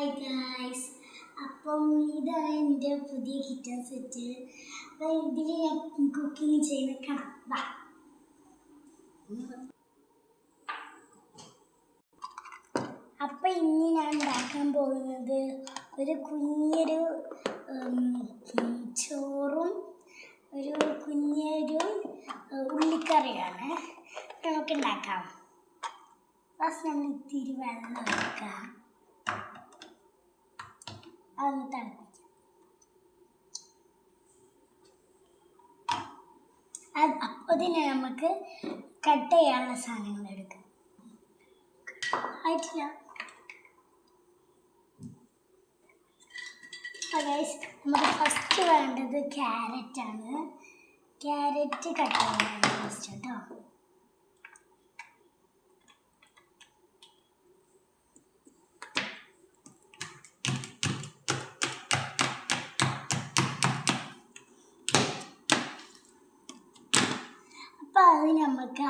Hi guys, അപ്പം ഇതാണ് എൻ്റെ പുതിയ കിച്ചൺ സെറ്റ്. അപ്പം ഇതിൽ ഞാൻ കുക്കിംഗ് ചെയ്യുന്ന കാണാം. അപ്പം ഇനി ഞാൻ ഉണ്ടാക്കാൻ പോകുന്നത് ഒരു കുഞ്ഞൊരു ചോറും ഒരു കുഞ്ഞൊരു ഉള്ളിക്കറിയാണ്. നമുക്ക് ഉണ്ടാക്കാം. ഫസ്റ്റ് നമ്മൾ ഇത്തിരി വെള്ളം ഒഴിക്കാം. അതൊന്ന് തിളപ്പിക്കാം. അപ്പോൾ തന്നെ നമുക്ക് കട്ട് ചെയ്യാനുള്ള സാധനങ്ങൾ എടുക്കാം. ആയിട്ടില്ല. നമുക്ക് ഫസ്റ്റ് വേണ്ടത് ക്യാരറ്റാണ്. ക്യാരറ്റ് കട്ട് ചെയ്യാനാണ് ഫസ്റ്റ് കേട്ടോ. അപ്പോൾ അത് നമുക്ക്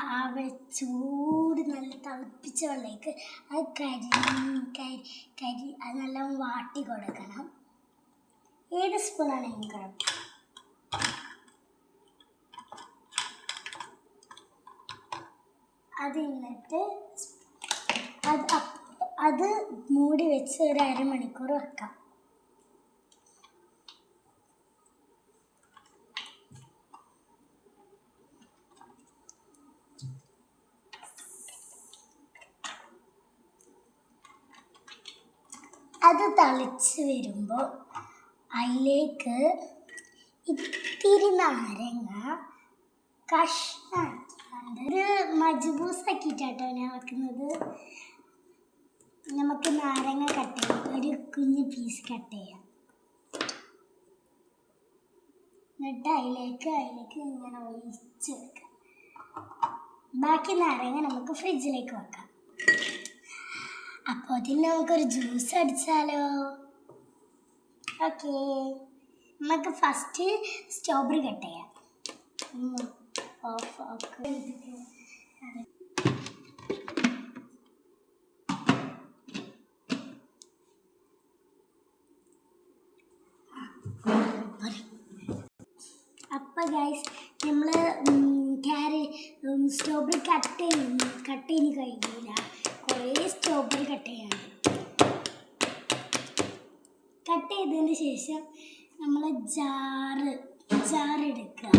ചൂട് നല്ല തിളപ്പിച്ച വെള്ളത്തേക്ക് അത് കരി അത് നല്ല വാട്ടി കൊടുക്കണം. ഏത് സ്പൂണാണെങ്കിലും കുഴപ്പം. അത് എന്നിട്ട് അത് മൂടി വെച്ച് ഒരു അരമണിക്കൂർ വെക്കാം. അത് തിളച്ച് വരുമ്പോൾ അതിലേക്ക് ഇത്തിരി നാരങ്ങ കഷ്ണാക്കിയാണ്ട് ഒരു മജ്ബൂസാക്കിയിട്ടാട്ടോ ഞാൻ വെക്കുന്നത്. നമുക്ക് നാരങ്ങ കട്ട് ചെയ്യാം, ഒരു കുഞ്ഞ് പീസ് കട്ട് ചെയ്യാം. എന്നിട്ട് അതിലേക്ക് ഇങ്ങനെ ഒഴിച്ച് വെക്കാം. ബാക്കി നാരങ്ങ നമുക്ക് ഫ്രിഡ്ജിലേക്ക് വെക്കാം. അപ്പോൾ അതിന് നമുക്കൊരു ജ്യൂസ് അടിച്ചാലോ? ഓക്കെ, നമുക്ക് ഫസ്റ്റ് സ്ട്രോബെറി കട്ട് ചെയ്യാം. അപ്പോൾ ഗൈസ്, നമ്മൾ സ്ട്രോബെറി കട്ട് ചെയ്യുന്ന കഴിയില്ല. കുറേ സ്ട്രോബെറി കട്ട് ചെയ്യണം. കട്ട് ചെയ്തതിന് ശേഷം നമ്മൾ ജാർ എടുക്കുക.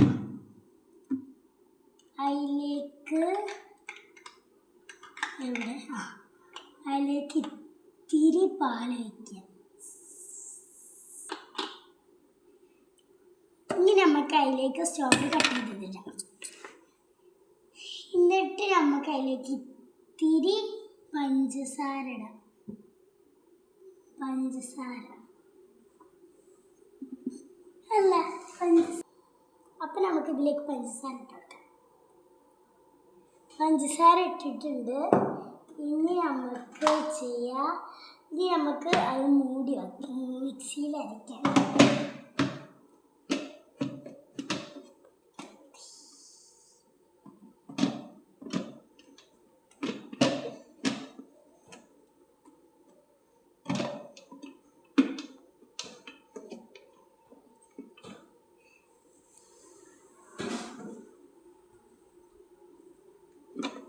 അതിലേക്ക് ഇത്തിരി പാൽ വയ്ക്കുക. ഇനി നമുക്ക് അതിലേക്ക് സ്ട്രോബെറി കട്ട് ചെയ്തിട്ടില്ല. എന്നിട്ട് നമുക്ക് അതിലേക്ക് ഇത്തിരി പഞ്ചസാര ഇടാം. അപ്പം നമുക്ക് ഇതിലേക്ക് പഞ്ചസാര ഇട്ടോട്ടെ. പഞ്ചസാര ഇട്ടിട്ടുണ്ട്. ഇനി നമുക്ക് അത് മൂടി വെക്കാം. മിക്സിയിൽ അരയ്ക്കാം.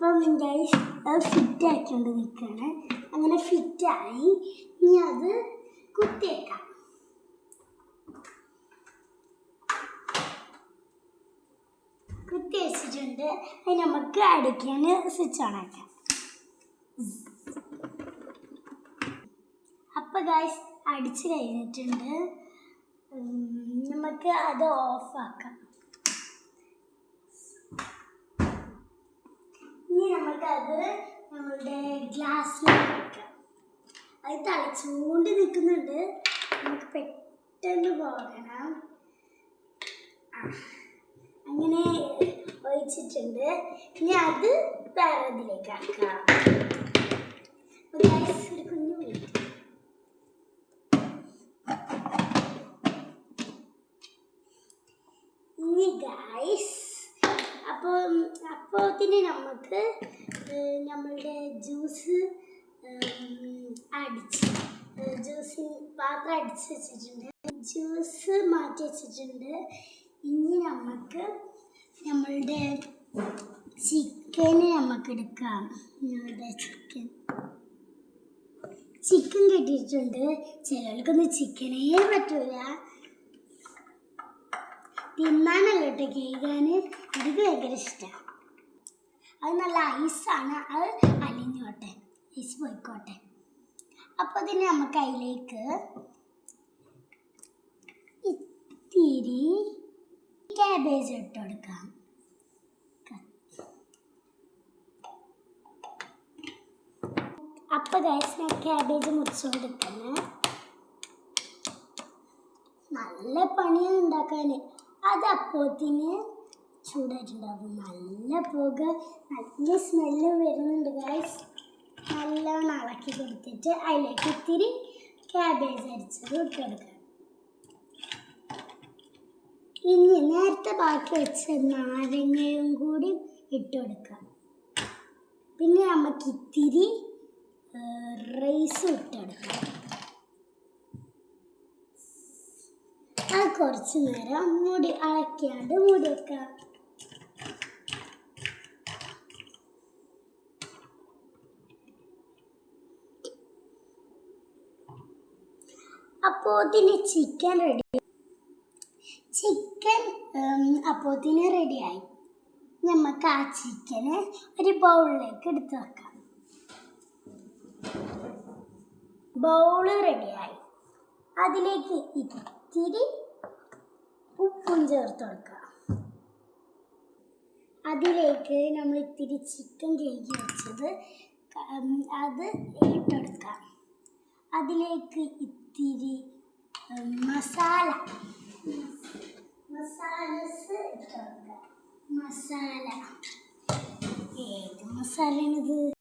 അപ്പം ഗൈസ്, അത് ഫിറ്റാക്കിക്കൊണ്ട് നിൽക്കുകയാണ്. അങ്ങനെ ഫിറ്റായി. ഇനി അത് കുത്തിയേക്കാം. കുത്തി വെച്ചിട്ടുണ്ട്. അത് നമുക്ക് അടിക്കാൻ സ്വിച്ച് ഓൺ ആക്കാം. അപ്പം ഗൈസ്, അടിച്ച് കഴിഞ്ഞിട്ടുണ്ട്. നമുക്ക് അത് ഓഫാക്കാം. ഇനി നമുക്കത് നമ്മളുടെ ഗ്ലാസ്സിലേക്ക് വെക്കാം. അത് തിളച്ചുകൊണ്ട് നിൽക്കുന്നുണ്ട്. നമുക്ക് പെട്ടെന്ന് പോകണം. അങ്ങനെ ഒഴിച്ചിട്ടുണ്ട്. ഇനി അത് വേറെ ഇതിലേക്ക് ആക്കാം. ഒരു കുഞ്ഞു മിനിറ്റ്. ഇനി ഗൈസ്, അപ്പോൾ നമുക്ക് നമ്മളുടെ ജ്യൂസ് പാത്രം അടിച്ച് വെച്ചിട്ടുണ്ട്, ജ്യൂസ് മാറ്റി വെച്ചിട്ടുണ്ട്. ഇനി നമുക്ക് നമ്മളുടെ ചിക്കന് നമുക്ക് എടുക്കാം. നമ്മളുടെ ചിക്കൻ കിട്ടിയിട്ടുണ്ട്. ചിലർക്കൊന്നും ചിക്കനേ പറ്റൂല, തിന്നാനല്ല കേട്ടോ, കേൾക്കാൻ എനിക്ക് ഭയങ്കര ഇഷ്ടമാണ്. അത് നല്ല ഐസാണ്, അത് അലിഞ്ഞോട്ടെ, ഐസ് പോയിക്കോട്ടെ. അപ്പോൾ തന്നെ നമുക്ക് അതിലേക്ക് ഇത്തിരി ക്യാബേജ് ഇട്ട് കൊടുക്കാം. അപ്പോൾ ഗൈസ് ഞാൻ ക്യാബേജ് മുറിച്ച് കൊടുക്കുന്നത്. നല്ല പണിയാണ് ഉണ്ടാക്കാൻ. അത് അപ്പോത്തിന് ചൂടായിട്ടുണ്ടാകും. നല്ല പുക, നല്ല സ്മെല്ല് വരുന്നുണ്ട് ഗൈസ്. നല്ലോണം ഇളക്കി കൊടുത്തിട്ട് അതിലേക്ക് ഇത്തിരി ക്യാബേജ് അരിച്ചത് ഇട്ട് കൊടുക്കാം. ഇനി നേരത്തെ ബാക്കി വെച്ച നാരങ്ങയും കൂടി ഇട്ട് കൊടുക്കാം. പിന്നെ നമുക്ക് ഇത്തിരി റൈസ് ഇട്ട് കൊടുക്കാം. അത് കുറച്ച് നേരം മൂടി ഇളക്കിയാണ്ട് മൂടി വെക്കാം. അപ്പോത്തിന് ചിക്കൻ അപ്പോത്തിന് റെഡിയായി. നമുക്ക് ആ ചിക്കന് ഒരു ബൗളിലേക്ക് എടുത്ത് വെക്കാം. ബൗള് റെഡിയായി. അതിലേക്ക് ഇത്തിരി ഉപ്പും ചേർത്ത് കൊടുക്കാം. അതിലേക്ക് നമ്മൾ ഇത്തിരി ചിക്കൻ കഴുകി വെച്ചത് അത് ഇട്ടെടുക്കാം. അതിലേക്ക് ഇത്തിരി മസാലസ് ഇട്ടെടുക്കാം. മസാല ഏത് മസാലയാണിത്?